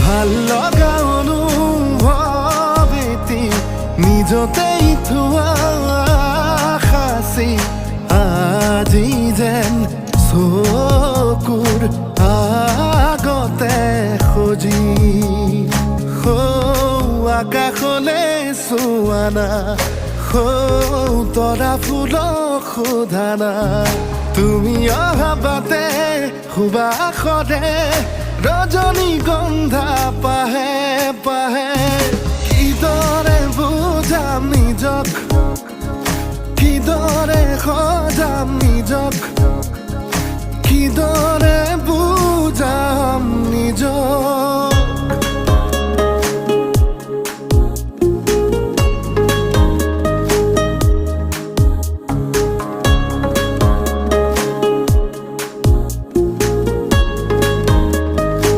ভাল লগা অনুভৱ এটি নিজতেই থোৱা সাঁচি আজি যেন চকুৰ আগতে সজি আকাশলে চোৱা না তৰা ফুলক সোধা না তুমি অহা বাটে সুবাসৰে ৰজনীগন্ধা পাহে পাহে কিদৰে বুজাম নিজক কিদৰে সজাম নিজক কিদৰে বুজাম নিজক